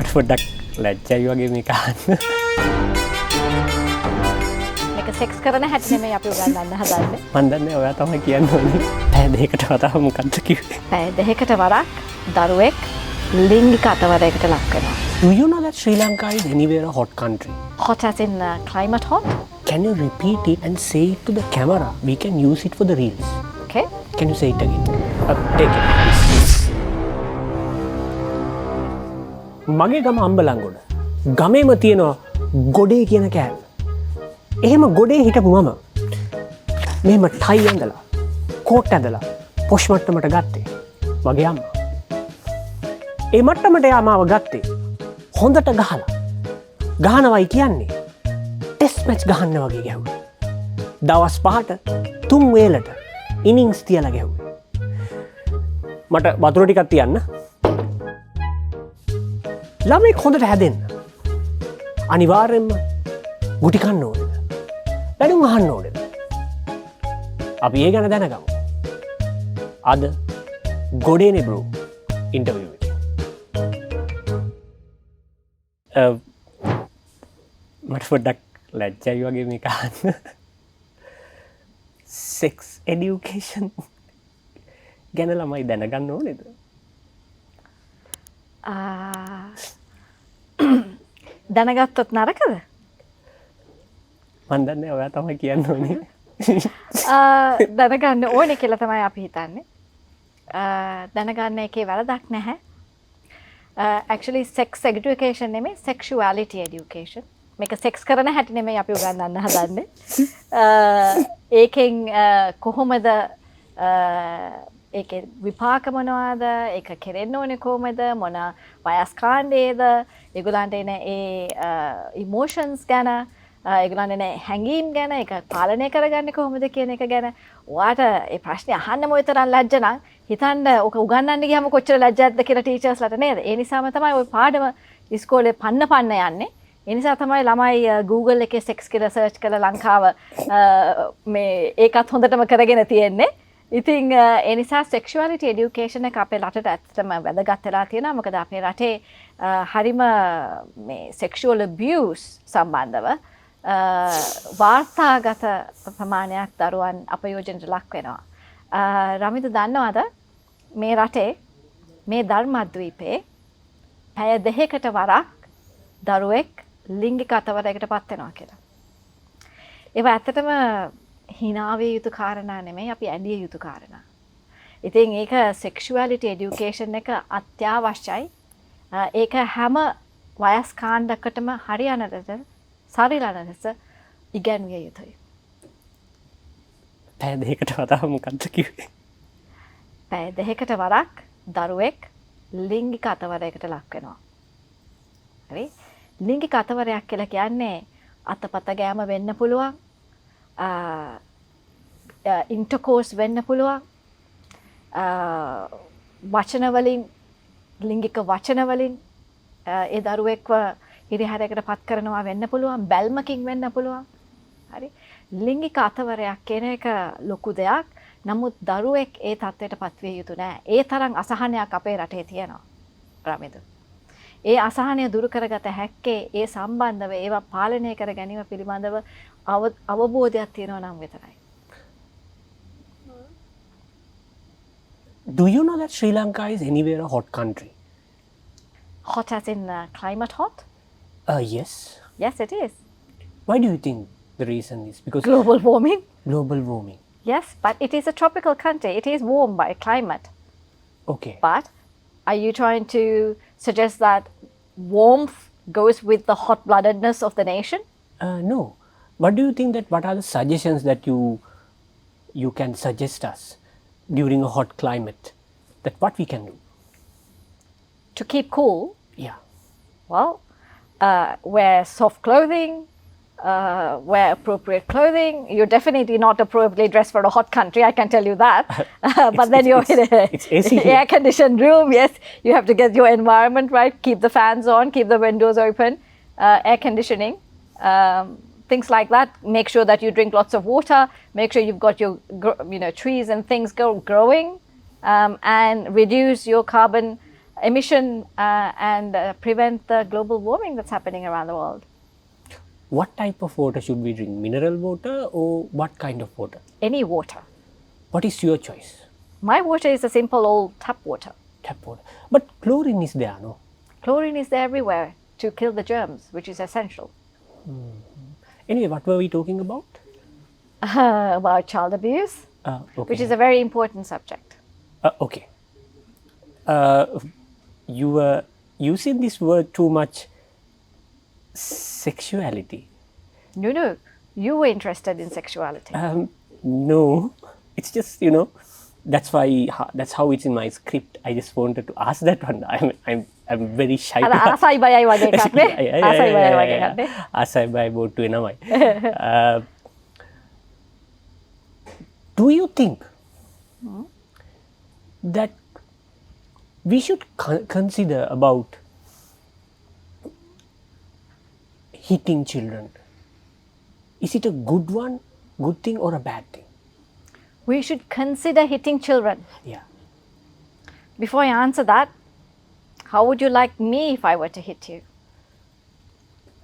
මට පොඩ්ඩක් ලැජ්ජයි වගේ මේක අහන්න. මේක සෙක්ස් කරන හැටි නෙමෙයි අපි උගන්වන්න හදන්නේ. මන් දන්නේ ඔයා තමයි කියන්න ඕනේ. පැය දෙකකට වතාව මොකක්ද කිව්වේ? පැය දෙකකට වරක් දරුවෙක් ලිංගික අතවරයකට ලක් වෙනවා. Do you know that Sri Lanka is anywhere a hot country? Hot as in climate hot? Can you repeat it and say it to the camera? We can use it for the reels. Okay. Can you say it again? Take it. මගේ ගම අම්බලන්ගොඩ. ගමේම තියෙනවා ගොඩේ කියන කෑම. එහෙම ගොඩේ හිටපු මම මෙහෙම ටයි ඇඳලා කෝට් ඇඳලා පොෂ් මට්ටමට ගත්තේ මගේ අම්මා. ඒ මට්ටමට එයා මාව ගත්තේ හොඳට ගහනවයි කියන්නේ ටෙස්ට් මැච් ගහන්න වගේ ගැහුවේ. දවස් 5ට 3 වේලට ඉනිංස් තියලා ගැහුවේ. මට වතුර ටිකක් තියන්න. ළමෙක් හොඳට හැදෙන්න අනිවාර්යෙන්ම ගුටි කන්න ඕනද? බැනුම් අහන්න ඕනද? අපි ඒ ගැන දැනගමු. අද ගොඩේනේ බ්‍රෝ ඉන්ටර්විව් එක. මට පොඩ්ඩක් ලැජ්ජයි වගේ මේක අහන්න. සෙක්ස් එඩියුකේෂන් ගැන ළමයි දැනගන්න ඕනේද? දැනගත්තොත් නරකද? මන් දන්නේ ඔයා තමයි කියන්න ඕනේ. දැනගන්න ඕනේ කියලා තමයි අපි හිතන්නේ. දැනගන්න එකේ වැරදක් නැහැ. Actually sex education නෙමෙයි sexuality education. මේක සෙක්ස් කරන හැටි නෙමෙයි අපි උගන්වන්න හදන්නේ. ඒකෙන් කොහොමද ඒක විපාක මොනවාද? ඒක කෙරෙන්න ඕනේ කොහොමද? මොන වයස් කාණ්ඩයේද? ඒගොල්ලන්ට එන ඒ ඉමෝෂන්ස් ගැන, ඒගොල්ලන්ට එන හැඟීම් ගැන, ඒක පාලනය කරගන්නේ කොහොමද කියන එක ගැන ඔයාට ඒ ප්‍රශ්නේ අහන්නම ඔය තරම් ලැජ්ජ නම් හිතන්න ඔක උගන්වන්න ගියාම කොච්චර ලැජ්ජාවක්ද කියලා ටීචර්ස්ලාට නේද? ඒ නිසාම තමයි ওই පාඩම ඉස්කෝලේ පන්න යන්නේ. ඒ නිසා තමයි ළමයි Google එකේ සෙක්ස් කියලා සර්ච් කරලා ලංකාව මේ ඒකත් හොඳටම කරගෙන තියෙන්නේ. ඉතින් ඒ නිසා sexuality education එක අපේ රටට ඇත්තටම වැදගත් වෙලා තියෙනවා. මොකද අපේ රටේ හරිම මේ sexual abuse සම්බන්ධව වාර්තාගත ප්‍රමාණයක් දරුවන් අපයෝජනයට ලක් වෙනවා. රමිත දන්නවද මේ රටේ මේ ධර්මද්වීපේ පැය දෙකකට වරක් දරුවෙක් ලිංගික අතවරයකට පත් වෙනවා කියලා. ඒව ඇත්තටම හිනාවිය යුතු කාරණා නෙමෙයි, අපි ඇඳිය යුතු කාරණා. ඉතින් ඒක sexuality education එක අත්‍යවශ්‍යයි. ඒක හැම වයස් කාණ්ඩකටම හරියන ලෙස සරිලන ලෙස ඉගැන්විය යුතුයි. පැය දෙකකට වතාව මොකක්ද කිව්වේ? පැය දෙකකට වරක් දරුවෙක් ලිංගික අතවරයකට ලක් වෙනවා. හරි? ලිංගික අතවරයක් කියලා කියන්නේ අතපත ගෑම වෙන්න පුළුවන්. ඉන්ටර්කෝස් වෙන්න පුළුවන්. වචන වලින් ලිංගික වචන වලින් ඒ දරුවෙක්ව හිරිහැරයකට පත් කරනවා වෙන්න පුළුවන්. බැල්මකින් වෙන්න පුළුවන්. හරි? ලිංගික අතවරයක් කියන එක ලොකු දෙයක්. නමුත් දරුවෙක් ඒ තත්ත්වයට පත්විය යුතු නෑ. ඒ තරම් අසහනයක් අපේ රටේ තියෙනවා. රමිද. ඒ අසහනය දුරු කරගත හැක්කේ ඒ සම්බන්ධව ඒවා පාලනය කර ගැනීම පිළිබඳව අවබෝධයක් තියෙනවා නම් විතරයි. Do you know that Sri Lanka is anywhere a hot country? Hot as in climate hot? Yes. Yes, it is. Why do you think the reason is? Because Global warming? global warming. Yes, but it is a tropical country. It is warm by climate. Okay. But are you trying to suggest that warmth goes with the hot-bloodedness of the nation? No. What do you think that what are the suggestions that you can suggest us during a hot climate? That what we can do? To keep cool? Yeah. Well, wear soft clothing, wear appropriate clothing. You're definitely not appropriately dressed for a hot country, I can tell you that. But then you're in it's AC an air-conditioned room, yes. You have to get your environment right, keep the fans on, keep the windows open, air conditioning, things like that. Make sure that you drink lots of water, make sure you've got your trees and things growing, and reduce your carbon emission and prevent the global warming that's happening around the world. What type of water should we drink? Mineral water or what kind of water? Any water. What is your choice? My water is a simple old tap water. Tap water. But chlorine is there, no? Chlorine is there everywhere to kill the germs, which is essential. Anyway, what were we talking about? About child abuse, Okay. which is a very important subject. Okay. You were using this word too much, sexuality. No, you were interested in sexuality. No, it's just, that's how it's in my script. I just wanted to ask that one. I'm very shy. අර ආසයි බයයි වගේ එකක් නේ. ආසයි බයයි වගේ එකක් නේ. ආසයි බය බොට්ටු වෙනවයි. Do you think that we should consider about hitting children? Is it a good thing or a bad thing? We should consider hitting children. Yeah. Before I answer that, how would you like me if I were to hit you?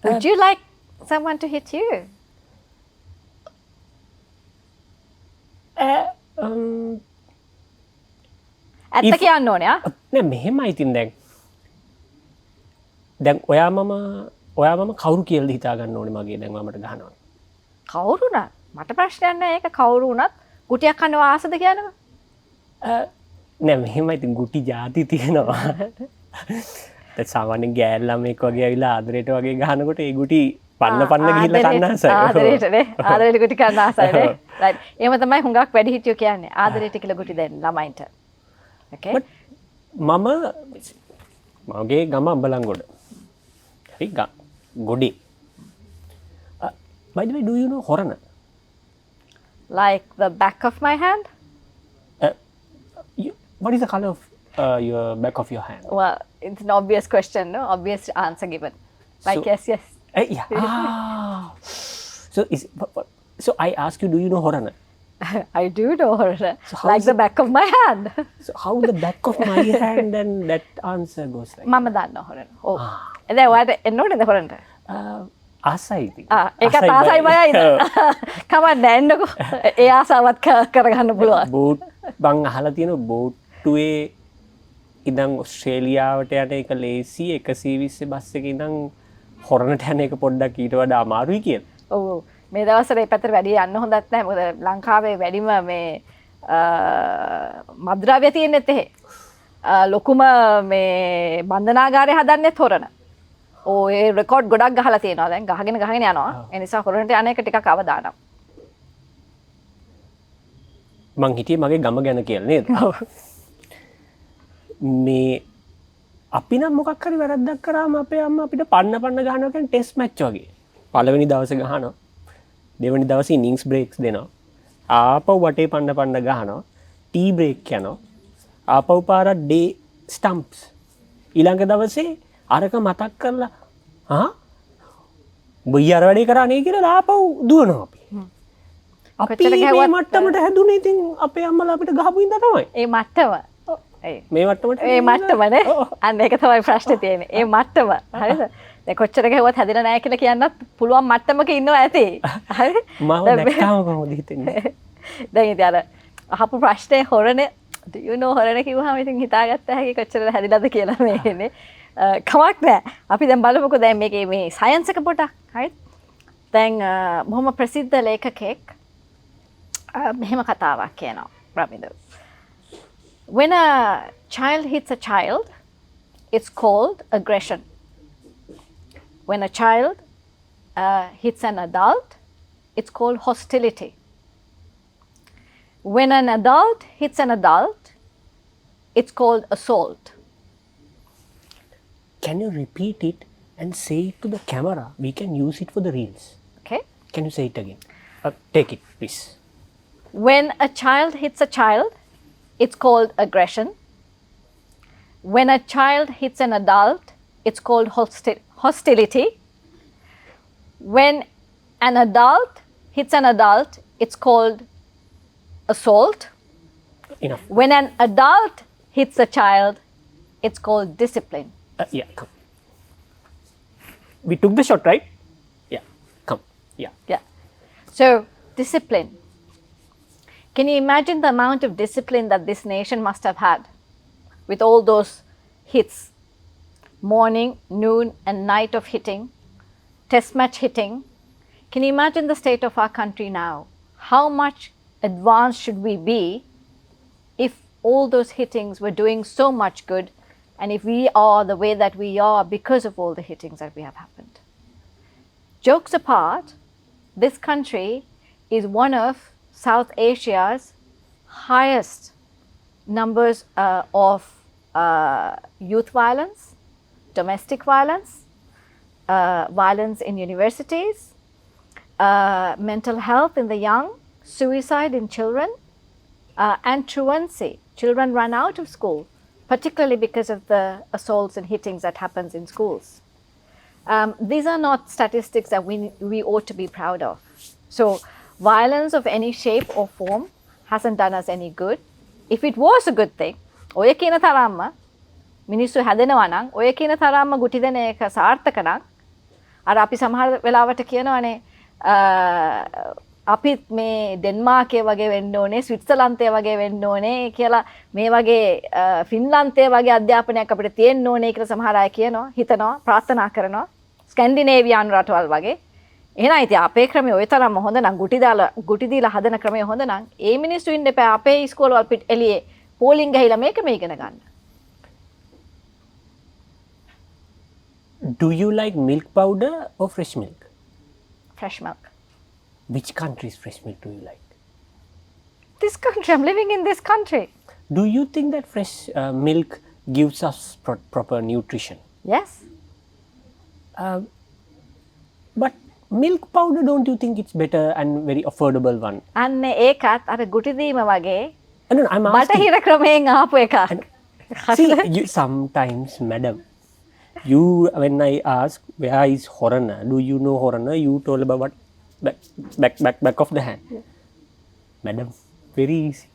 Would you like someone to hit you? ඇත්ත කියන්න ඕනේ ආ? නෑ මෙහෙමයි ඉතින් දැන් ඔයා මම කවුරු කියලා හිතා ගන්න ඕනේ මගේ දැන් මමට ගහනවා. කවුරු නෑ මට ප්‍රශ්නයක් නෑ ඒක කවුරු වුණත් ගුටියක් කනවා ආසද කියනවා. නෑ මෙහෙමයි ඉතින් ගුටි ಜಾති තියෙනවා. දැන් සාමාන්‍යයෙන් ගෑල් ළමෙක් වගේ ඇවිල්ලා ආදරේට වගේ ගහනකොට ඒ ගුටි පන්න ගිහිල්ලා කන්න ආසයි. ආදරේටනේ ආදරේට ගුටි කන්න ආසයිනේ. රයිට්. එහෙම තමයි හුඟක් වැඩි හිටියෝ කියන්නේ. ආදරේට කියලා ගුටි දෙන්න ළමයින්ට. Okay. මගේ ගම අම්බලන්ගොඩ. හරි ගොඩේ. By the way, do you know Horana? Like the back of my hand? What is the color of your back of your hand? Well, it's an obvious question, no? Obvious answer given. Like yes. Yeah. So I ask you, do you know Horana? I do know her. So like the back of my hand. So how the back of my hand and that answer goes like? මම දන්නවා හොරන. ඔව්. එදා ඔයාලට එන්න ඕනේද හොරන්ට? ආසයි ඉතින්. ඒකත් ආසයි බයයිද? කමන්න එන්නකෝ. ඒ ආසාවත් කරගන්න පුළුවන්. බෝට් මං අහලා තියෙනවා බෝට්ටුවේ ඉඳන් ඔස්ට්‍රේලියාවට යන එක ලේසි 120 බස් එකේ ඉඳන් හොරණට යන එක පොඩ්ඩක් ඊට වඩා අමාරුයි කියලා. ඔව්. මේ දවස්වල මේ පැත්තට වැඩි යන්න හොඳත් නැහැ. මොකද ලංකාවේ වැඩිම මේ මද්ද්‍රව්‍ය තියෙනෙත් එහෙ. ලොකුම මේ බන්ධනාගාරය හදන්නෙත් හොරණ. ඒ රෙකෝඩ් ගොඩක් ගහලා තියෙනවා දැන් ගහගෙන යනවා. ඒ නිසා හොරණට යන එක ටිකක් අවදානම්. මං හිටියේ මගේ ගම ගැන කියලා නේද? මේ අපි නම් මොකක් හරි වැරද්දක් කරාම අපේ අම්මා අපිට පන්න ගහනවා කියන්නේ ටෙස්ට් මැච් වගේ. පළවෙනි දවසේ ගහනවා. දෙවනි දවසේ ඉනිංස් බ්‍රේක්ස් දෙනවා. ආපහු වටේ පන්න ගහනවා. ටී බ්‍රේක් යනවා. ආපහු පාරක් ඩේ ස්ටම්ප්ස්. ඊළඟ දවසේ අරක මතක් කරලා උඹ අර වැඩේ කරානේ කියලා ආපහු දුවනවා අපි. අපි මේ මට්ටමට හැදුනේ ඉතින් අපේ අම්මලා අපිට ගහපු ඉඳ තමයි. ඒ මට්ටම. මේ මට්ටමට ඒ මට්ටමනේ. අන්න ඒක තමයි ප්‍රශ්නේ තියෙන්නේ. ඒ මට්ටම. හරිද? දැන් කොච්චර ගැහුවත් හැදෙලා නැහැ කියලා කියන්නත් පුළුවන් මට්ටමක ඉන්නවා ඇති. හරි? මම දැක්කම කොහොමද හිතෙන්නේ? දැන් ඉතින් අර අහපු ප්‍රශ්නේ හොරණ do you know හොරණ කිව්වම ඉතින් හිතාගත්ත හැකි කොච්චර හැදිලාද කියලා මේනේ. කමක් නැහැ. අපි දැන් බලමුකෝ දැන් මේකේ මේ සයන්ස් එක පොඩක්. හරිද? දැන් බොහොම ප්‍රසිද්ධ ලේඛකෙක් මෙහෙම කතාවක් කියනවා. රමිද. When a child hits a child, it's called aggression. When a child hits an adult, it's called hostility. When an adult hits an adult, it's called assault. Can you repeat it and say it to the camera? We can use it for the reels. Okay? Can you say it again? Take it, please. When a child hits a child, it's called aggression. When a child hits an adult, it's called hostility. When an adult hits an adult, it's called assault. Enough. When an adult hits a child, It's called discipline. Yeah, come. We took the shot, right? Yeah, come. Yeah. Yeah. So, discipline. Can you imagine the amount of discipline that this nation must have had with all those hits? Morning, noon, and night of hitting, test match hitting. Can you imagine the state of our country now? How much advanced should we be if all those hittings were doing so much good, and if we are the way that we are because of all the hittings that we have happened? Jokes apart, this country is one of South Asia's highest numbers of youth violence, domestic violence, violence in universities, mental health in the young, suicide in children, and truancy. Children run out of school, particularly because of the assaults and hittings that happens in schools. These are not statistics that we ought to be proud of. So, violence of any shape or form hasn't done us any good. If it was a good thing, ඔය කියන තරම්ම මිනිස්සු හැදෙනවා නම්, ඔය කියන තරම්ම ගුටි දෙන එක සාර්ථක නම්, අර අපි සමහර වෙලාවට කියනවානේ අපිත් මේ ඩෙන්මාර්කේ වගේ වෙන්න ඕනේ, ස්විට්සර්ලන්තේ වගේ වෙන්න ඕනේ කියලා, මේ වගේ ෆින්ලන්තේ වගේ අධ්‍යාපනයක් අපිට තියෙන්න ඕනේ කියලා සමහර අය කියනවා, හිතනවා, ප්‍රාර්ථනා කරනවා. ස්කැන්ඩිනේවියානු රටවල් වගේ. එහෙනම් ඉතින් අපේ ක්‍රමය ඔය තරම්ම හොඳ නම්, ගුටි දීලා හදන ක්‍රමය හොඳ නම්, ඒ මිනිස්සු ඉන්න එපා අපේ ඉස්කෝලවල පිට එළියේ පෝලිං ගහලා මේකම ඉගෙන ගන්න. Do you like milk powder or fresh milk? Fresh milk. Which country's fresh milk do you like? This country, I'm living in this country. Do you think that fresh milk gives us proper nutrition? Yes. But milk powder, don't you think it's better and very affordable one? අන්න ඒකත් අර ගුටි දීම වගේ No, I'm asking. බටහිර ක්‍රමයෙන් ආපු එකක්. See, you, sometimes, madam, you, when I ask where is Horana, do you know Horana? You told about what? Back of the hand. Yeah. Madam, very easy.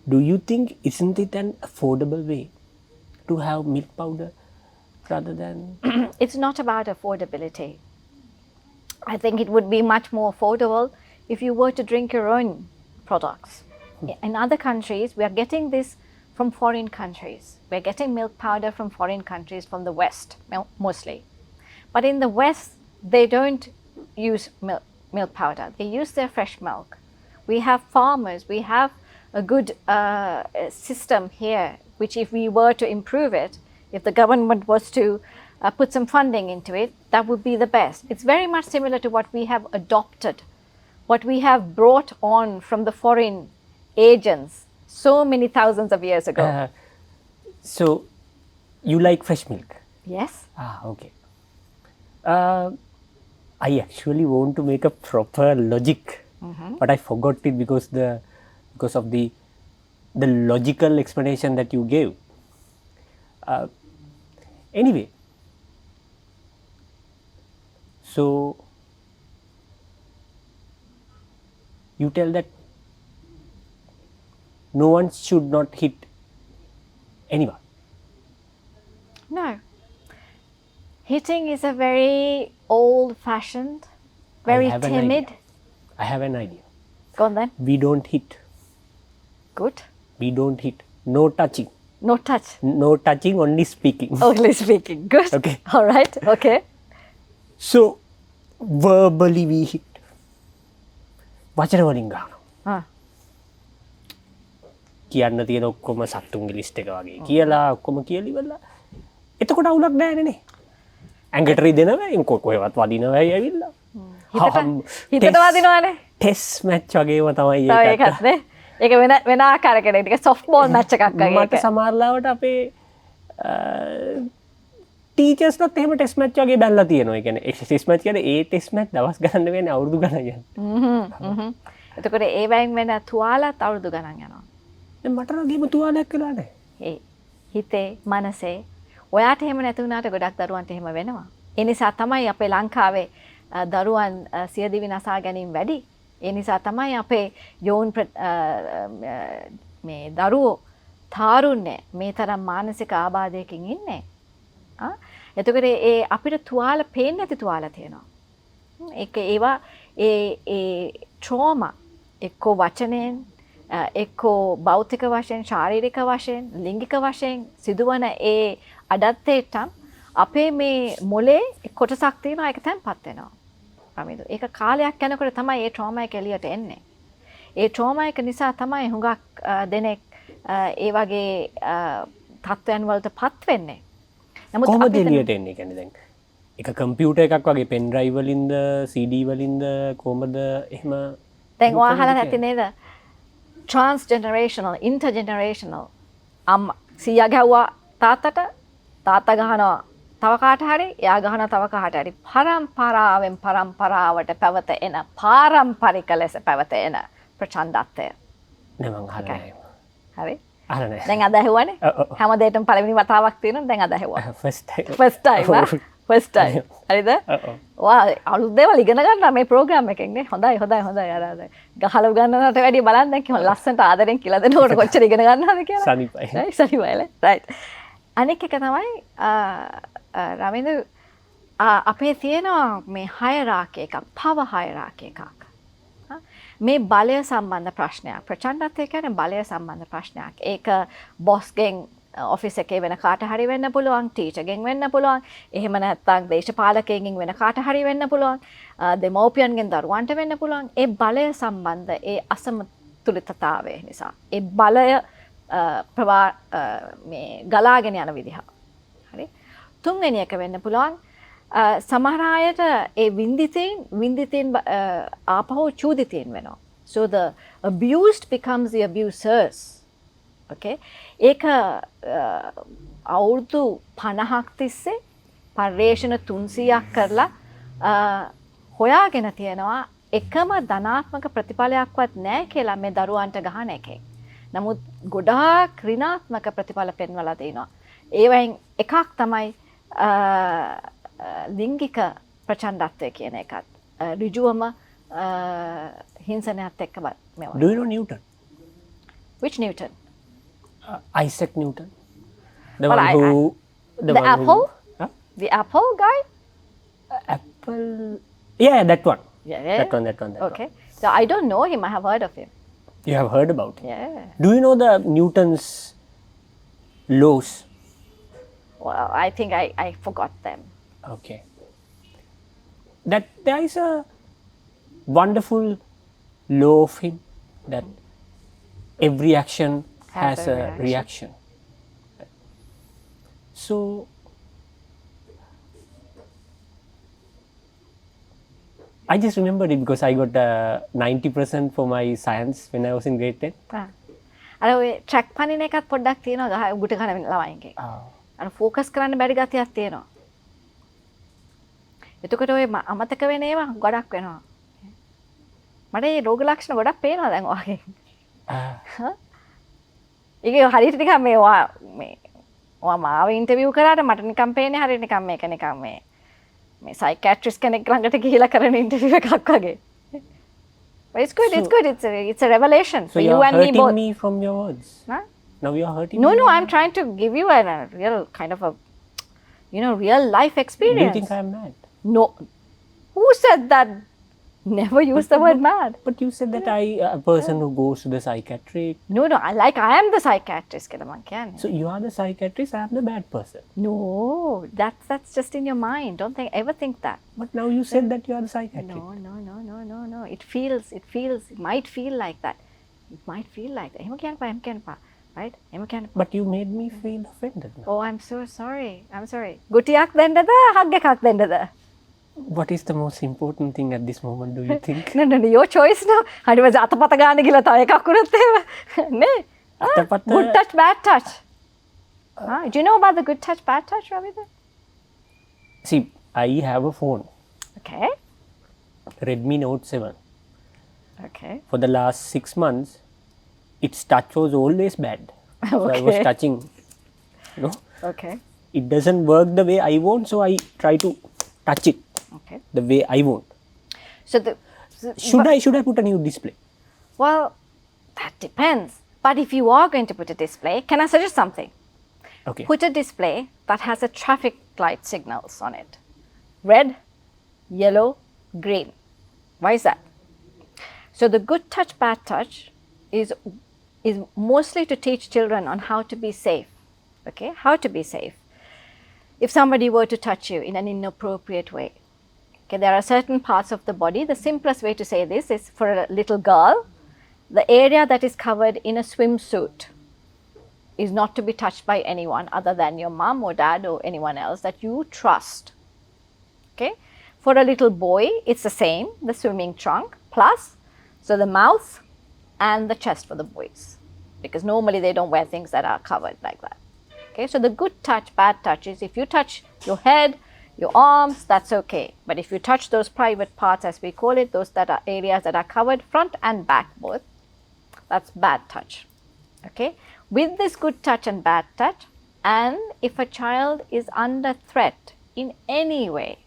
Do you think, isn't it an affordable way to have milk powder rather than... It's not about affordability. I think it would be much more affordable if you were to drink your own products. In other countries, we are getting this from foreign countries. We're getting milk powder from foreign countries, from the West, mostly. But in the West, they don't use milk powder. They use their fresh milk. We have farmers. We have a good system here, which if we were to improve it, if the government was to put some funding into it, that would be the best. It's very much similar to what we have adopted, what we have brought on from the foreign agents so many thousands of years ago. So, you like fresh milk? Yes. Okay. I actually want to make a proper logic, but I forgot it because of the logical explanation that you gave. Anyway, so you tell that no one should not hit anyone. No. Hitting is a very old-fashioned, very timid. I have an idea. Go on then. We don't hit. Good. We don't hit. No touching. No touch. No touching, only speaking. Only speaking. Good. Okay. All right. Okay. So, verbally we hit. වචන වලින් ගහනවා. කියන්න තියෙන ඔක්කොම සත්තුන්ගේ list එක වගේ කියලා ඔක්කොම කියලා ඉවරලා එතකොට අවුලක් නැහැ නේ. ඇඟට රිදෙනවා කොහෙවත් වදිනවා ඇවිල්ලා. හිතට වදිනවනේ. ටෙස්ට් මැච් වගේම තමයි ඒකත් නේ. ඒක වෙන ආකාරයකට ටික සොෆ්ට් බෝල් මැච් එකක් වගේ. මට සමහරලාවට අපේ ටීචර්ස්ලත් එහෙම ටෙස්ට් මැච් වගේ බැලලා තියෙනවා. ඒ කියන්නේ ටෙස්ට් මැච් කියන්නේ ඒ ටෙස්ට් මැච් දවස් ගණන් වෙන්නේ අවුරුදු ගණන් යනවා. එතකොට ඒ වයින් වෙන තුවාලත් අවුරුදු ගණන් යනවා. දැන් මට රගේම තුවාලයක් වෙලා නැහැ. ඒ හිතේ මනසේ ඔයාට එහෙම නැති වුණාට ගොඩක් දරුවන්ට එහෙම වෙනවා. ඒ නිසා තමයි අපේ ලංකාවේ දරුවන් සියදිවි නසා ගැනීම වැඩි. ඒ නිසා තමයි අපේ යෝන් මේ දරුවෝ තාරුණ්‍ය මේ තරම් මානසික ආබාධයකින් ඉන්නේ. එතකොට ඒ අපිට තුවාල පේන්නේ නැති තුවාල තියෙනවා. ඒක ඒවා ඒ ට්‍රෝමා එක්කෝ වචනයෙන් එක්කෝ භෞතික වශයෙන් ශාරීරික වශයෙන් ලිංගික වශයෙන් සිදුවන ඒ අඩත්තේටම් අපේ මේ මොලේ කොටසක් තියෙනවා ඒක තැන්පත් වෙනවා. අමිදු ඒක කාලයක් යනකොට තමයි ඒ ට්‍රෝමා එක එළියට එන්නේ. ඒ ට්‍රෝමා එක නිසා තමයි හුඟක් දෙනෙක් ඒ වගේ තත්ත්වයන් වලට පත් වෙන්නේ. නමුත් කොහොමද එළියට එන්නේ කියන්නේ දැන් එක කම්පියුටර් එකක් වගේ පෙන් ඩ්‍රයිව් වලින්ද CD වලින්ද කොහමද එහෙම දැන් ඔයා අහලා නැති නේද transgenerational intergenerational සීයා ගැහුවා තාත්තට තාත්තා ගහනවා තව කාට හරි එයා ගහනවා තව කාට හරි පරම්පරාවෙන් පරම්පරාවට පැවත එන පාරම්පරික ලෙස පැවත එන ප්‍රචණ්ඩත්වය නේ මං අහලා හරි අහලා නැහැ දැන් අද ඇහුවානේ හැමදේටම පළවෙනි වතාවක් තියෙනවා දැන් අද ඇහුවා first time හරිද වා අලුත් දේවල් ඉගෙන ගන්න මේ ප්‍රෝග්‍රෑම් එකෙන් නේ හොඳයි අර ගහලා ගන්නනට වැඩිය බලන්න දැන් කිව්වා ලස්සනට ආදරෙන් කියලා දෙනකොට කොච්චර ඉගෙන ගන්නවද කියලා සනිපයිල රයිට් අනෙක් එක තමයි රවින්ද අපේ තියෙනවා මේ හයරාකි එකක් පව හයරාකි එකක් මේ බලය සම්බන්ධ ප්‍රශ්නයක් ප්‍රචණ්ඩත්වය කියන්නේ බලය සම්බන්ධ ප්‍රශ්නයක් ඒක බොස්ගෙන් ඔෆිස් එකේ වෙන කාට හරි වෙන්න පුළුවන් ටීචර්ගෙන් වෙන්න පුළුවන් එහෙම නැත්නම් දේශපාලකයෙක්ගෙන් වෙන කාට හරි වෙන්න පුළුවන් දෙමව්පියන්ගෙන් දරුවන්ට වෙන්න පුළුවන් ඒ බලය සම්බන්ධ ඒ අසමතුලිතතාවය නිසා ඒ බලය මේ ගලාගෙන යන විදිහ හරි තුන්වෙනි එක වෙන්න පුළුවන් සමහර අයට ඒ වින්දිතෙන් ආපහු චූදිතෙන් වෙනවා so the abused becomes the abusers okay ඒක අවුරුදු 50ක් තිස්සේ පර්යේෂණ 300ක් කරලා හොයාගෙන තියෙනවා එකම ධනාත්මක ප්‍රතිඵලයක්වත් නැහැ කියලා මේ දරුවන්ට ගහන එකෙන්. නමුත් ගොඩාක් ඍණාත්මක ප්‍රතිඵල පෙන්වලා තිනවා. ඒවෙන් එකක් තමයි ලිංගික ප්‍රචණ්ඩත්වය කියන එකත්. ඍජුවම හිංසනයත් එක්ක මේවා. Do you know Newton? Which Newton? Isaac Newton. The one who... The apple? Huh? The apple guy? Apple... Yeah, that one. Yeah. That one. Okay. So I don't know him. I have heard of him. You have heard about him? Yeah. Do you know the Newton's laws? Well, I think I forgot them. Okay. That there is a wonderful law of him that every action has a reaction. So I just remembered it because I got 90% for my science when I was in grade 10. අර ඔය track පනින එකත් පොඩ්ඩක් තියෙනවා ගහ උගුට කන ළමයින්ගේ. අර focus කරන්න බැරි ගතියක් තියෙනවා. එතකොට ඔය අමතක වෙන ඒවා ගොඩක් වෙනවා. මට මේ රෝග ලක්ෂණ ගොඩක් පේනවා දැන් ඔයගෙන්. ඒක හරියට නිකන් මේ ඔයා මාව ඉන්ටර්විව් කරාට මට නිකන් පේන්නේ හරියට නිකන් මේක නිකන් මේ සයිකියාට්‍රිස්ට් කෙනෙක් ළඟට ගිහිලා කරන ඉන්ටර්විව් එකක් වගේ. But it's good. It's a revelation for you and me both. So you're hurting me from your words. Huh? Now you're hurting me. No, I'm trying to give you a real kind of a, real life experience. Do you think I'm mad? No. Who said that? Never use the word mad. But you said that a person who goes to the psychiatrist. No, I am the psychiatrist. So you are the psychiatrist, I am the bad person. No, that's just in your mind. Don't ever think that. But now you said that you are the psychiatrist. No. It might feel like that. Right? But you made me feel offended now. Oh, I'm so sorry. Gutiyak dendada, haggekak dendada. What is the most important thing at this moment, do you think? No, your choice now. Hadi was atapata gaane gila tha ekak urat eva. Ne? Good touch, bad touch. Do you know about the good touch, bad touch, Ravindra? See, I have a phone. Okay. Redmi Note 7. Okay. For the last 6 months, its touch was always bad. So I was touching, Okay. It doesn't work the way I want, so I try to touch it the way I want. So should I put a new display? Well, that depends. But if you are going to put a display, can I suggest something? Okay. Put a display that has a traffic light signals on it. Red, yellow, green. Why is that? So the good touch, bad touch is mostly to teach children on how to be safe. Okay, how to be safe. If somebody were to touch you in an inappropriate way, okay, there are certain parts of the body. The simplest way to say this is for a little girl, the area that is covered in a swimsuit is not to be touched by anyone other than your mom or dad or anyone else that you trust. Okay, for a little boy, it's the same, the swimming trunk plus, so the mouth and the chest for the boys, because normally they don't wear things that are covered like that. Okay, so the good touch, bad touch is if you touch your head, your arms, that's okay. But if you touch those private parts, as we call it, those that are areas that are covered front and back both, that's bad touch. Okay, with this good touch and bad touch, and if a child is under threat in any way,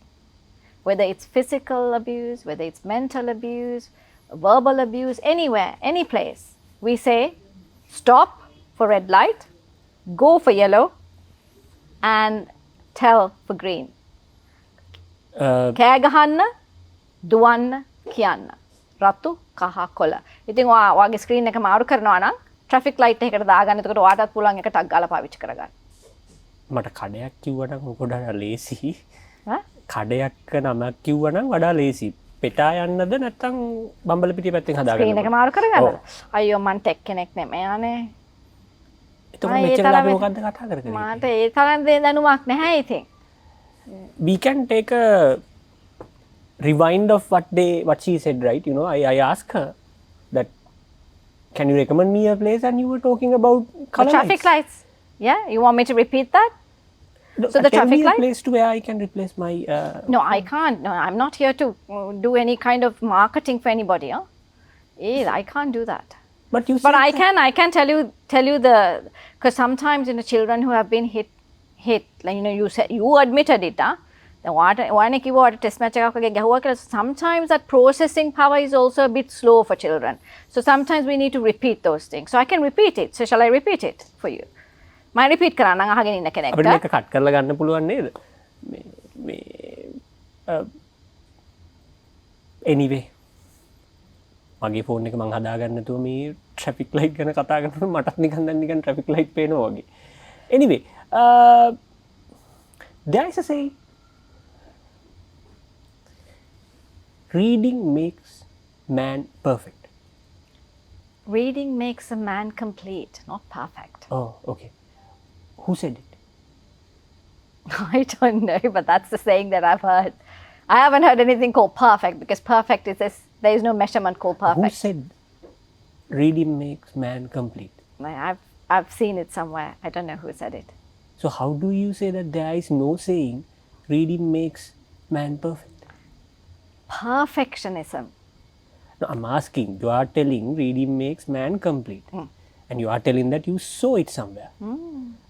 whether it's physical abuse, whether it's mental abuse, verbal abuse, anywhere, any place, we say stop for red light, go for yellow, and tell for green. කෑ ගහන්න, දුවන්න, කියන්න. රතු, කහ, කොළ. ඉතින් ඔයාගේ screen එක මාරු කරනවා නම් ට්‍රැෆික් ලයිට් එකකට දාගන්න. එතකොට ඔයාටත් පුළුවන් එක ටක් ගාලා පාවිච්චි කරගන්න. මට කඩයක් කිව්වනම් වඩා ලේසි. කඩයක් නමක් කිව්වනම් වඩා ලේසි. පෙටා යන්නද නැත්නම් බම්බල පිටිය පැත්තෙන් හදාගන්න. ස්ක්‍රීන් එක මාරු කරගන්න. අයියෝ මං ටෙක් කෙනෙක් නෙමෙයානේ. එතකොට මෙච්චර ලාභ මොකද්ද කතා කරන්නේ? මට ඒ තරම් දැනුමක් නැහැ ඉතින්. We can take a rewind of what she said, right? You know, I asked her that, can you recommend me a place, and you were talking about color traffic lights. Yeah, you want me to repeat that? No, so the tell traffic me light? a place to where I can replace my No, I can't. No, I'm not here to do any kind of marketing for anybody. Huh? I can't do that. But you. But I can tell you the, because sometimes children who have been hit, like you said, you admitted it, huh? Sometimes that processing power is also a bit slow for children. So sometimes we need to repeat those things. So I can repeat it. So shall I repeat it for you? I repeat කරන්න නම් අහගෙන ඉන්න කෙනෙක්ට. අපිට මේක cut කරලා ගන්න පුළුවන් නේද? මේ anyway මගේ ෆෝන් එක මං හදාගන්න නැතුව මේ ට්‍රැෆික් ලයිට් ගැන කතා කරනකොට මටත් නිකන් ට්‍රැෆික් ලයිට් පේනවා වගේ. Anyway, there is a saying, reading makes man perfect. Reading makes a man complete, not perfect. Oh, okay. Who said it? I don't know, but that's the saying that I've heard. I haven't heard anything called perfect, because perfect is this, there is no measurement called perfect. Who said reading makes man complete? I've seen it somewhere. I don't know who said it. So how do you say that there is no saying reading makes man perfect? Perfectionism. No, I'm asking, you are telling reading makes man complete. And you are telling that you saw it somewhere.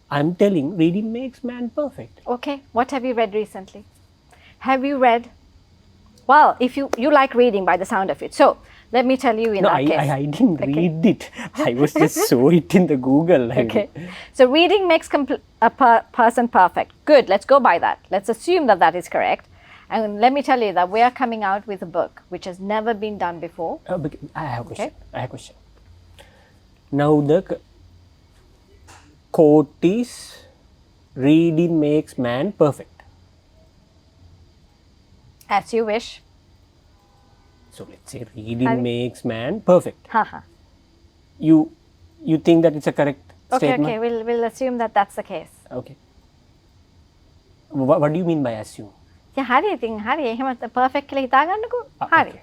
I'm telling reading makes man perfect. Okay, what have you read recently? Have you read? Well, if you like reading by the sound of it. So, let me tell you in that case. I didn't read it. I was just saw it in the Google. Okay. So, reading makes a person perfect. Good, let's go by that. Let's assume that that is correct. And let me tell you that we are coming out with a book which has never been done before. I have a question. Okay. I have a question. Now the quote is, reading makes man perfect. As you wish. So let's say reading makes man perfect. Haha. You think that it's a correct statement? Okay, we'll assume that that's the case. Okay. What do you mean by assume? Yeah, හරි ඉතින් හරි එහෙම perfect කියලා හිතා ගන්නකෝ. හරි. Okay.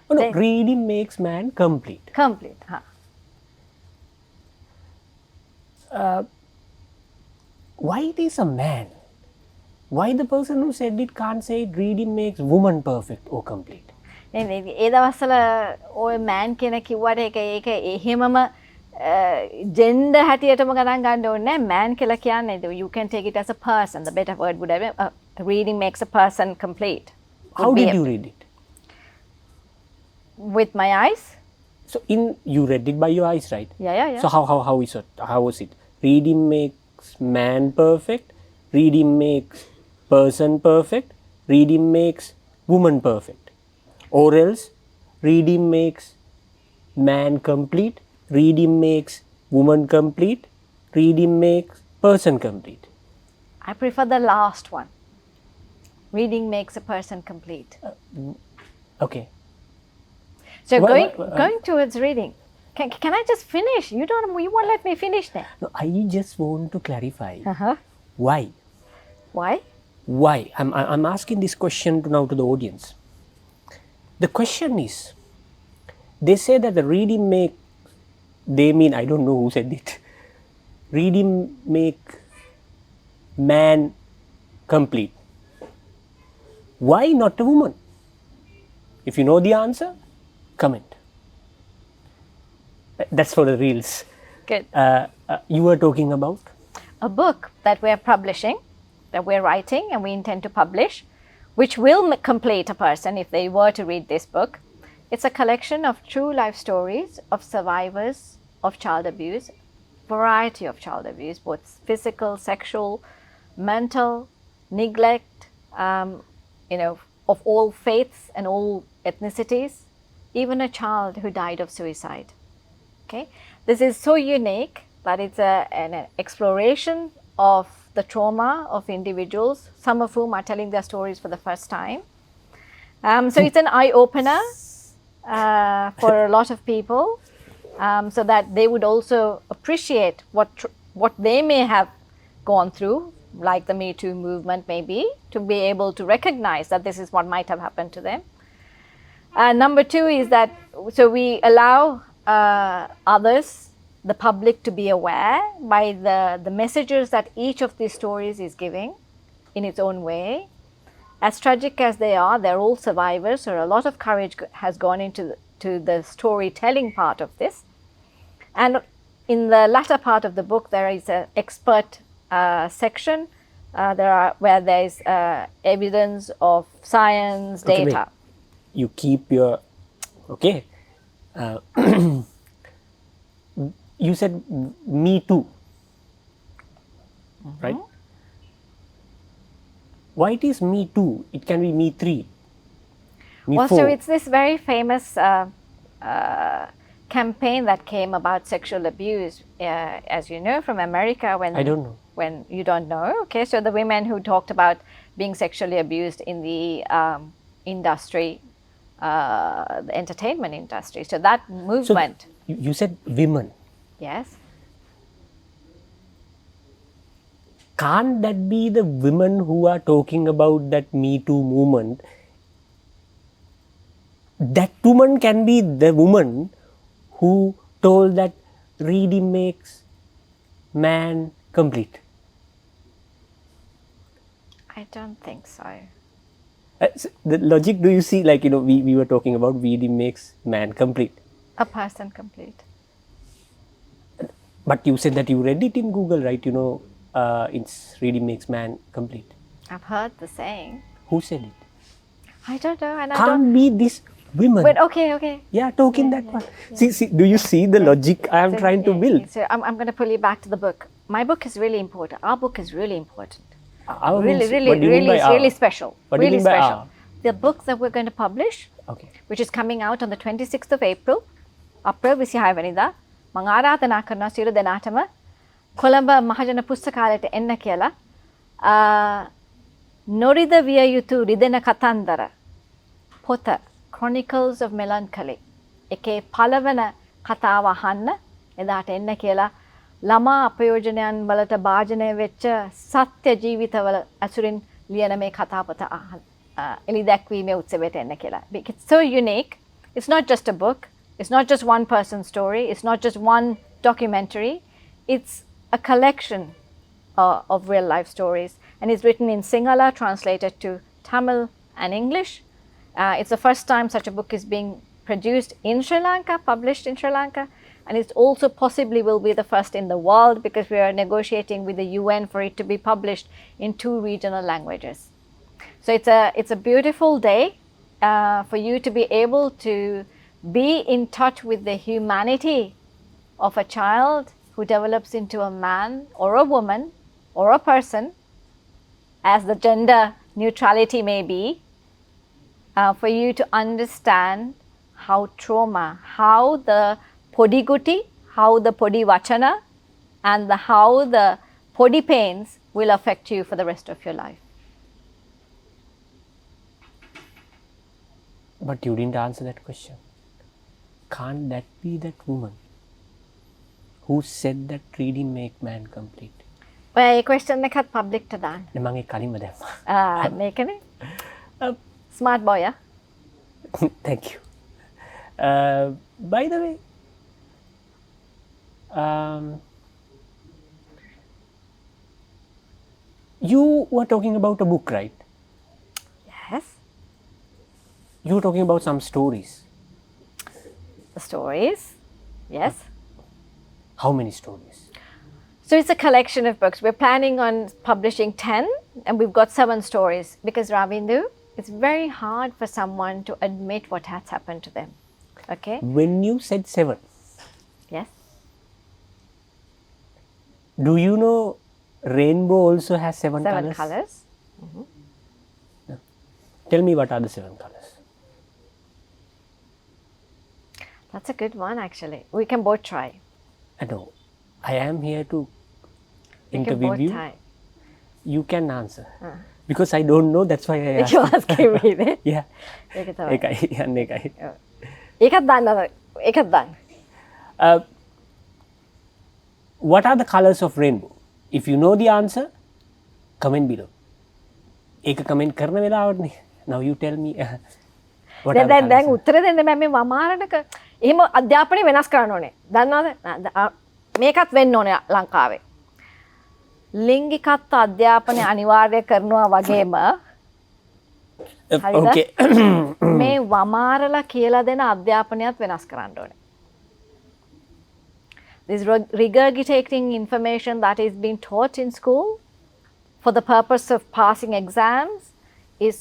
Oh, no, reading makes man complete. Complete. Huh. Why it is a man? Why the person who said it can't say reading makes woman perfect or complete? ඒ දවස්වල ඔය man කියන කිව්වට ඒක එහෙමම gender හැටියටම ගණන් ගන්න ඕනේ නැහැ. Man කියලා කියන්නේ, you can take it as a person. The better word would have been reading makes a person complete. How did you read it? With my eyes. So you read it by your eyes, right? Yeah. So how is it? How was it? Reading makes man perfect. Reading makes person perfect. Reading makes woman perfect. Or else, reading makes man complete. Reading makes woman complete. Reading makes person complete. I prefer the last one. Reading makes a person complete. Okay. So Wha- going towards reading. Can I just finish? You won't let me finish then. No, I just want to clarify. Uh-huh. Why? Why? Why? I'm asking this question now to the audience. The question is, they say that the reading make, they mean, I don't know who said it. Reading make man complete. Why not a woman? If you know the answer, comment. That's for the reels. Good. You were talking about? A book that we're publishing, that we're writing, and we intend to publish, which will complete a person if they were to read this book. It's a collection of true life stories of survivors of child abuse, variety of child abuse, both physical, sexual, mental, neglect, of all faiths and all ethnicities, even a child who died of suicide. Okay, this is so unique that it's an exploration of the trauma of individuals, some of whom are telling their stories for the first time. So it's an eye-opener for a lot of people, so that they would also appreciate what they may have gone through, like the Me Too movement maybe, to be able to recognize that this is what might have happened to them. Number two is that, so we allow others, the public, to be aware by the messages that each of these stories is giving in its own way. As tragic as they are, they're all survivors, so a lot of courage has gone into the storytelling part of this. And in the latter part of the book, there is an expert section where there is evidence of science, Okay, data. wait. You keep your, okay. You said Me Too, right? Why it is Me Too? It can be Me 3, Me Well, 4. so it's this very famous campaign that came about sexual abuse, as you know, from America. When I don't know. When you don't know, okay. So the women who talked about being sexually abused in the industry, the entertainment industry. So that movement. So you said women. Yes. Can't that be the women who are talking about that Me Too movement? That woman can be the woman who told that reading makes man complete. I don't think so. The logic, do you see, like, we were talking about reading makes man complete. A person complete. But you said that you read it in Google, right? It's reading makes man complete. I've heard the saying. Who said it? I don't know, and Can't be this women. But okay. Yeah, talking that one. See, do you see the logic I am trying to build? So I'm going to pull you back to the book. My book is really important. Our book is really important. Our Really special. What do you mean by our? The book that we're going to publish, Okay. which is coming out on the 26th of April, April 26 වෙනිදා, මම ආරාධනා කරනවා සියලු දෙනාටම කොළඹ මහජන පුස්තකාලයට එන්න කියලා. නොරිද විය යුතු රිදෙන කතන්දර පොත Chronicles of Melancholy එකේ පළවන කතාව අහන්න එදාට එන්න කියලා ළමා අපයෝජනයන් වලට භාජනය වෙච්ච සත්‍ය ජීවිතවල ඇසුරින් ලියන මේ කතාපත එලි දැක්වීමේ උත්සවයට එන්න කියලා. It's so unique. It's not just a book. It's not just one person's story. It's not just one documentary. It's a collection of real life stories, and it's written in Sinhala, translated to Tamil and English. It's the first time such a book is being produced in Sri Lanka, published in Sri Lanka, and it also possibly will be the first in the world, because we are negotiating with the UN for it to be published in 2 regional languages. So it's a beautiful day for you to be able to be in touch with the humanity of a child who develops into a man or a woman or a person, as the gender neutrality may be, for you to understand how trauma, how the podi guti, how the podi vachana, and how the podi pains will affect you for the rest of your life. But you didn't answer that question. Can't that be that woman who said that reading make man complete? ඔය question එකත් public ට දාන්න. මම ඒ කලින්ම දැම්මා. මේකනේ. Smart boy, yeah? Thank you. By the way, you were talking about a book, right? Yes. You were talking about some stories. The stories, yes. How many stories? So it's a collection of books. We're planning on publishing 10, and we've got 7 stories because Ravindu, it's very hard for someone to admit what has happened to them. Okay? When you said 7, Yes. do you know rainbow also has 7 7 colors? colors. Tell me what are the 7 colors? That's a good one, actually. We can both try. No, I am here to We can interview both you. try. You can answer. Because I don't know, that's why I asked. You're asking me then. Yeah. ඒක තමයි. ඒකයි යන්න ඒකයි. ඒකත් දාන්න. ඒකත් දාන්න. What are the colors of rainbow? If you know the answer, comment below. ඒක comment කරන වෙලාවටනේ. Now you tell me. What are the දැන් colors? උත්තර දෙන්න මම මේ වමාරණක එහෙම අධ්‍යාපනය වෙනස් කරන්න ඕනේ. දන්නවද? මේකත් වෙන්න ඕනේ ලංකාවේ. ලිංගිකත්ව අධ්‍යාපනය අනිවාර්ය කරනවා වගේම හරිද? Okay. මේ වමාරලා කියලා දෙන අධ්‍යාපනයත් වෙනස් කරන්න ඕනේ. This regurgitating information that is being taught in school for the purpose of passing exams is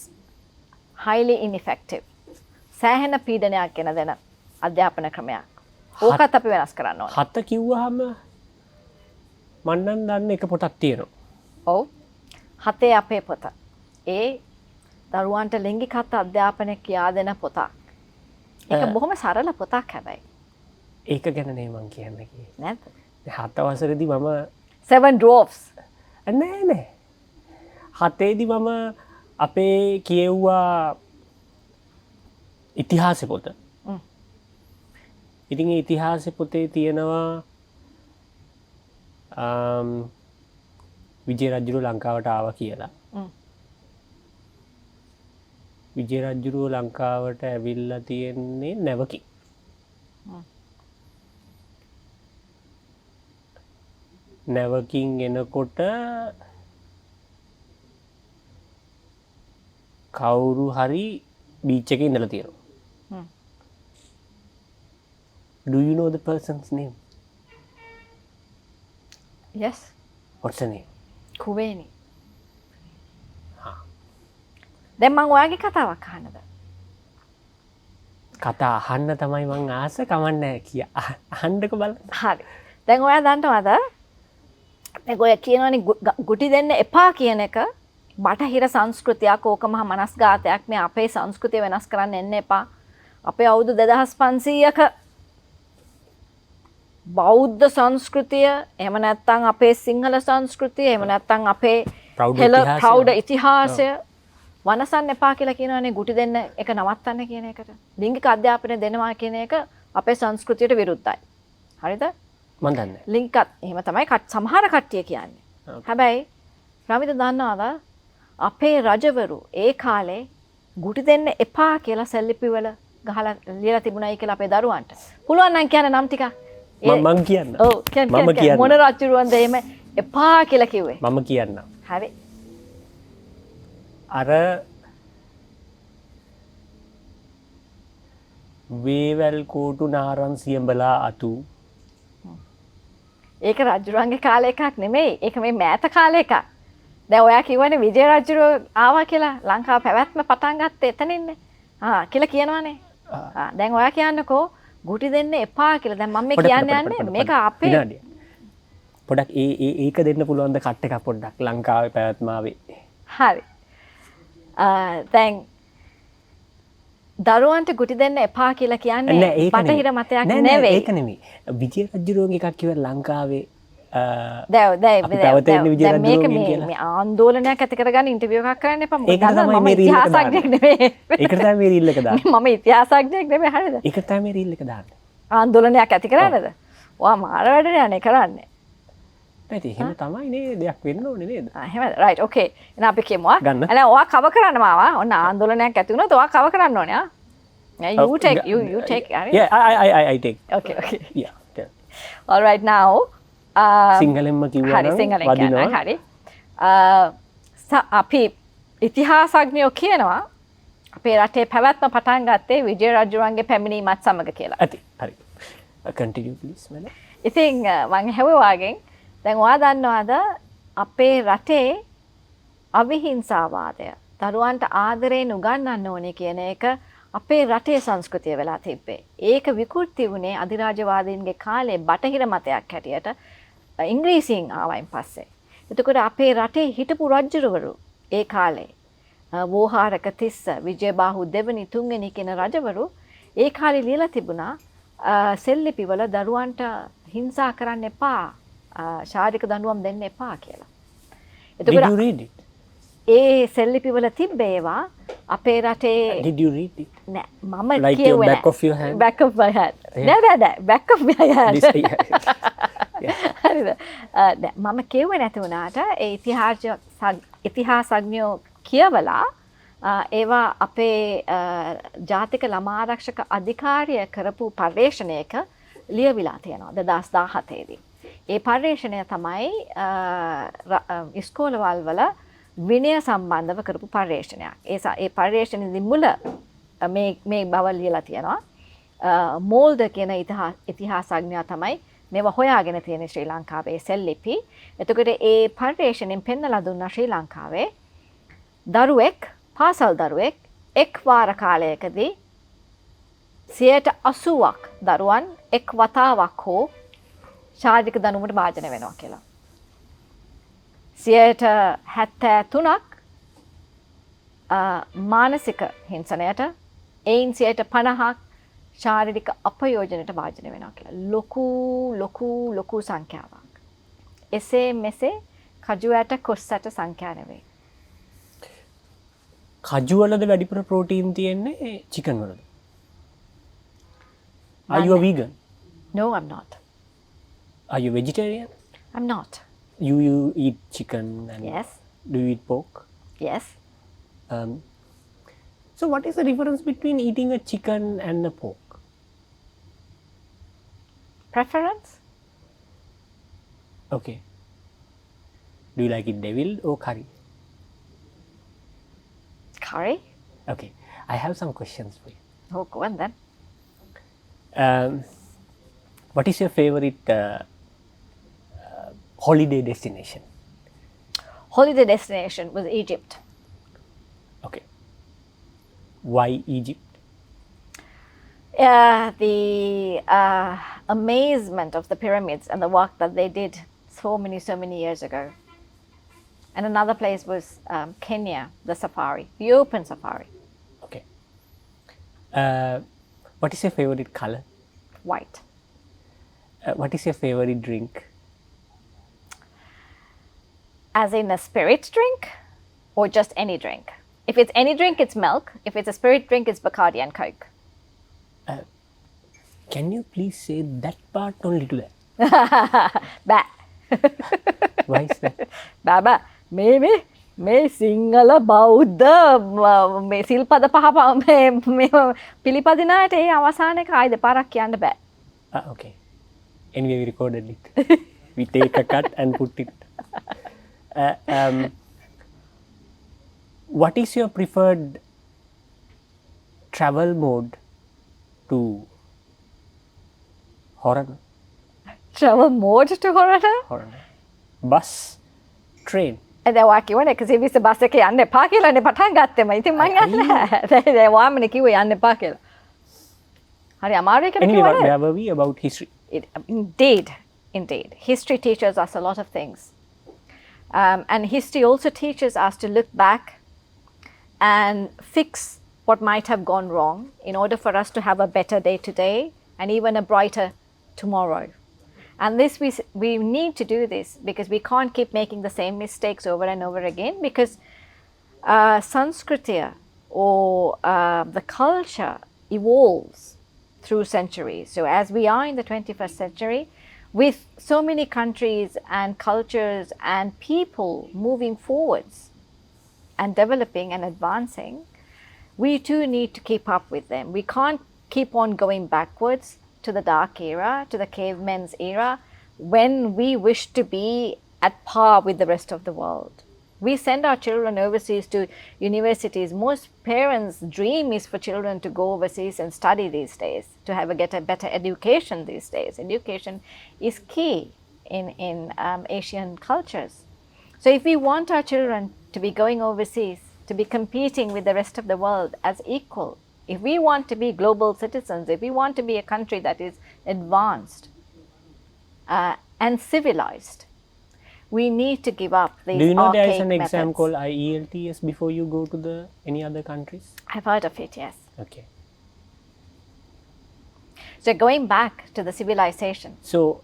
highly ineffective. සෑහෙන පීඩනයක් ගෙන දෙන අධ්‍යාපන ක්‍රමයක්. ඕකත් අපි වෙනස් කරන්න ඕනේ. 7 කිව්වහම මම නම් දන්න එක පොතක් තියෙනවා. ඔව්. 7 අපේ පොත. ඒ දරුවන්ට ලිංගිකත්ව අධ්‍යාපනය කියා දෙන පොතක්. ඒක බොහොම සරල පොතක් හැබැයි. ඒක ගැන නේ මං කියන්න කියේ. නැද්ද? 7 වසරේදී මම 7 dwarfs. නෑ නෑ. 7 දී මම අපේ කියෙව්වා ඉතිහාස පොත. ඉතින් ඒ ඉතිහාස පොතේ තියෙනවා විජය රජුරු ලංකාවට ආවා කියලා. විජය රජුරු ලංකාවට ඇවිල්ලා තියෙන්නේ නැවකින්. නැවකින් එනකොට කවුරු හරි බීච් එකේ ඉඳලා තියෙනවා. Do you know the person's name? Yes. What's her name? කුවේනි. දැන් මම ඔයාගේ කතාවක් අහන්නද? කතා අහන්න තමයි මං ආස කමන්නේ කිය. අහන්නක බලන්න. හරි. දැන් ඔයා දන්නවද? දැන් ඔය කියනවනේ ගුටි දෙන්න එපා කියන එක බටහිර සංස්කෘතියක් ඕක මහා මනස්ගාතයක්. මේ අපේ සංස්කෘතිය වෙනස් කරන්න එන්න එපා. අපේ අවුරුදු 2500ක බෞද්ධ සංස්කෘතිය එහෙම නැත්නම් අපේ සිංහල සංස්කෘතිය එහෙම නැත්නම් අපේ ප්‍රෞඩ ඉතිහාසය වනසන්න එපා කියලා කියනවනේ ගුටි දෙන්න එක නවත්තන්න කියන එකට. ලිංගික අධ්‍යාපනය දෙනවා කියන එක අපේ සංස්කෘතියට විරුද්ධයි. හරිද? මන් දන්නේ. ලිංගිකත් එහෙම තමයි සමහර කට්ටිය කියන්නේ. හැබැයි රවිද දන්නවද අපේ රජවරු ඒ කාලේ ගුටි දෙන්න එපා කියලා සෙල්ලිපි වල ගහලා ලියලා තිබුණයි කියලා අපේ දරුවන්ට. පුළුවන් නම් කියන්න නම් ටිකක්. මං කියන්න. ඔව් කියන්න. මොන රජුරුවන්ද එහෙම එපා කියලා කිව්වේ? මම කියන්න. හරි. අර වේවැල් කෝටු නාරන් සියඹලා අතු ඒක රජුරුවන්ගේ කාලේ එකක් නෙමෙයි. ඒක මේ මෑත කාලේ එකක්. දැන් ඔයා කිව්වනේ විජය රජුරුව ආවා කියලා ලංකාව පැවැත්ම පටන් ගත්තේ එතනින්නේ. කියලා කියනවනේ. දැන් ඔයා කියන්නකෝ ගුටි දෙන්න එපා කියලා. දැන් මම මේ කියන්න යන්නේ මේක අපේ විනාඩිය. පොඩක් ඒක දෙන්න පුළුවන් ද කට් එකක් පොඩ්ඩක් ලංකාවේ පැවැත්මාවේ. හරි. දැන් දරුවන්ට ගුටි දෙන්න එපා කියලා කියන්නේ බටහිර මතයක් නෙවෙයි. ඒක නෙමෙයි. විජය රජුරුවන්ගේ එකක් කිව්ව ලංකාවේ දැන් මේක මේ ආందోලනයක් ඇති කරගන්න ඉන්ටර්වියු එකක් කරන්න එපා. මොකද මම ඉතිහාසඥයෙක් නෙවෙයි. ඒකට තමයි මේ රීල් එක දාන්නේ. මම ඉතිහාසඥයෙක් නෙවෙයි හරියද? ඒකට තමයි මේ රීල් එක දාන්නේ. ආందోලනයක් ඇති කරන්නද? ඔයා මාර වැඩනේ යන්නේ කරන්නේ. නේද? එහෙම තමයි නේ දෙයක් වෙන්න ඕනේ නේද? එහෙමද? රයිට් ඕකේ. එහෙනම් අපි කියමු ආ. ගන්න. එහෙනම් ඔයා කව කරන්න මාවා. ඔන්න ආందోලනයක් ඇති වුණොත් ඔයා කව කරන්න ඕනේ ආ. You take. Yeah, I take. Okay. Yeah. Tell. All right now. සිංහලෙන්ම කිව්වා හරි නම් සිංහලෙන් වදිනවා. කියන්න හරි. අපි ඉතිහාසඥයෝ කියනවා අපේ රටේ පැවැත්ම පටන් ගත්තේ විජය රජුරුවන්ගේ පැමිණීමත් සමග කියලා. ඇති. හරි. Continue please madam. ඉතින් මම හැවවාගෙන් දැන් ඔයා දන්නවද අපේ රටේ අවිහිංසාවාදය දරුවන්ට ආදරයෙන් උගන්වන්න ඕනේ කියන එක අපේ රටේ සංස්කෘතිය වෙලා තිබ්බේ. ඒක විකෘති වුණේ අධිරාජ්‍යවාදීන්ගේ කාලේ බටහිර මතයක් හැටියට ඉංග්‍රීසියෙන් ආවයින් පස්සේ. එතකොට අපේ රටේ හිටපු රජුරවරු ඒ කාලේ වෝහාරක තිස්ස විජයබාහු දෙවනි තුන්වෙනි කියන රජවරු ඒ කාලේ ලියලා තිබුණා සෙල්ලිපිවල දරුවන්ට හිංසා කරන්න එපා ශාරීරික දඬුවම් දෙන්න එපා කියලා. Did you read it? ඒ සෙල්ලිපිවල තිබ්බේ ඒවා අපේ රටේ Did you read it? නෑ මම Like your back of your hand? back of my hand. නෑ back of my hand. හරිද? මම කියුවේ නැති වුණාට ඒ ඉතිහාසඥයෝ කියවලා ඒවා අපේ ජාතික ළමා ආරක්ෂක අධිකාරිය කරපු පර්යේෂණයක ලියවිලා තියෙනවා 2017 දී. ඒ පර්යේෂණය තමයි ඉස්කෝලවල් වල විනය සම්බන්ධව කරපු පර්යේෂණයක්. ඒ පර්යේෂණයේදී මුල මේ බව ලියලා තියෙනවා. මෝල්ඩ කියන ඉතිහාසඥයා තමයි මේවා හොයාගෙන තියෙන ශ්‍රී ලංකාවේ සෙල්ලිපි. එතකොට ඒ පර්යේෂණයෙන් පෙන්නලා දුන්නා ශ්‍රී ලංකාවේ පාසල් දරුවෙක් එක් වාර කාලයකදී 80%ක් දරුවන් එක් වතාවක් හෝ ශාරීරික දඬුවමට භාජනය වෙනවා කියලා. 73%ක් මානසික හිංසනයට, එයින් 50%ක් ශාරීරික අපයෝජනයට භාජනය වෙනවා කියලා. ලොකු සංඛ්‍යාවක්. එසේ මෙසේ කජුවට කොස්සට සංඛ්‍යා නෙවෙයි. කජු වලද වැඩිපුර ප්‍රෝටීන් තියෙන්නේ chicken වලද? Are you a vegan? No, I'm not. Are you vegetarian? I'm not. You eat chicken and Yes. do you eat pork? Yes. So what is the difference between eating a chicken and a pork? Preference? Okay. Do you like it deviled or curry? Curry? Okay. I have some questions for you. Oh, go on then. What is your favorite holiday destination? Holiday destination was Egypt. Okay. Why Egypt? The amazement of the pyramids and the work that they did so many years ago. And another place was Kenya, the safari, the open safari. Okay. What is your favorite color? White. What is your favorite drink? As in a spirit drink or just any drink? If it's any drink, it's milk. If it's a spirit drink, it's Bacardi and Coke. Can you please say that part only to that? Bah. Why is that? Baba, මේ සිංහල බෞද්ධ මේ සිල්පද පහ මේ පිළිපදිනාට ඒ අවසාන එක ආයි දෙපාරක් කියන්න බෑ. Okay. Anyway, we recorded it. We take a cut and put it. What is your preferred travel mode to Horana? Travel mode to Horana? Horana. Bus, train. දැන් ඔයා කියවනේ 120 බස් එකේ යන්න එපා කියලානේ පටන් ගත්තෙම. ඉතින් මං යන්නේ නැහැ. දැන් ඔයාමනේ කිව්වේ යන්න එපා කියලා. හරි අමාරුයි කියලා Anyway, කිව්වනේ. where were we about history? Indeed. History teaches us a lot of things. And history also teaches us to look back and fix what might have gone wrong in order for us to have a better day today and even a brighter tomorrow. And this we need to do this because we can't keep making the same mistakes over and over again because Sanskriti or the culture evolves through centuries. So as we are in the 21st century, with so many countries and cultures and people moving forwards and developing and advancing, we too need to keep up with them. We can't keep on going backwards to the dark era, to the cavemen's era, when we wish to be at par with the rest of the world. We send our children overseas to universities. Most parents' dream is for children to go overseas and study these days, to get a better education these days. Education is key in Asian cultures. So if we want our children to be going overseas, to be competing with the rest of the world as equal, if we want to be global citizens, if we want to be a country that is advanced and civilized, we need to give up these Do you know there is archaic an exam methods. called IELTS before you go to any other countries? I've heard of it, yes. Okay. So going back to the civilization, So,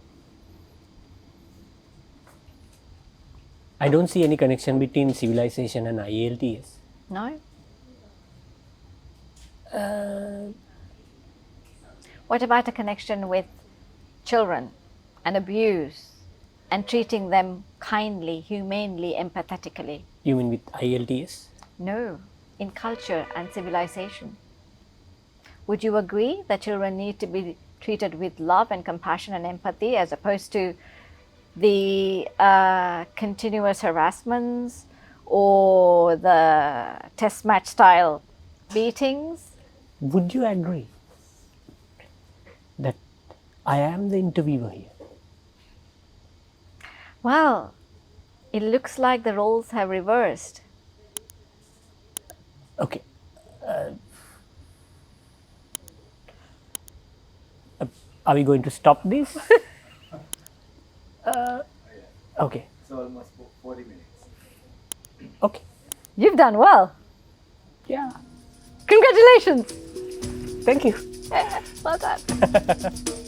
I don't see any connection between civilization and IELTS. no? What about a connection with children and abuse and treating them kindly, humanely, empathetically? You mean with IELTS? No, in culture and civilization. Would you agree that children need to be treated with love and compassion and empathy as opposed to the continuous harassments or the test match style beatings? Would you agree that I am the interviewer here? Well, it looks like the roles have reversed. Okay. Are we going to stop this? Okay. It's almost 40 minutes. Okay. You've done well. Yeah. Congratulations. Thank you. Well done.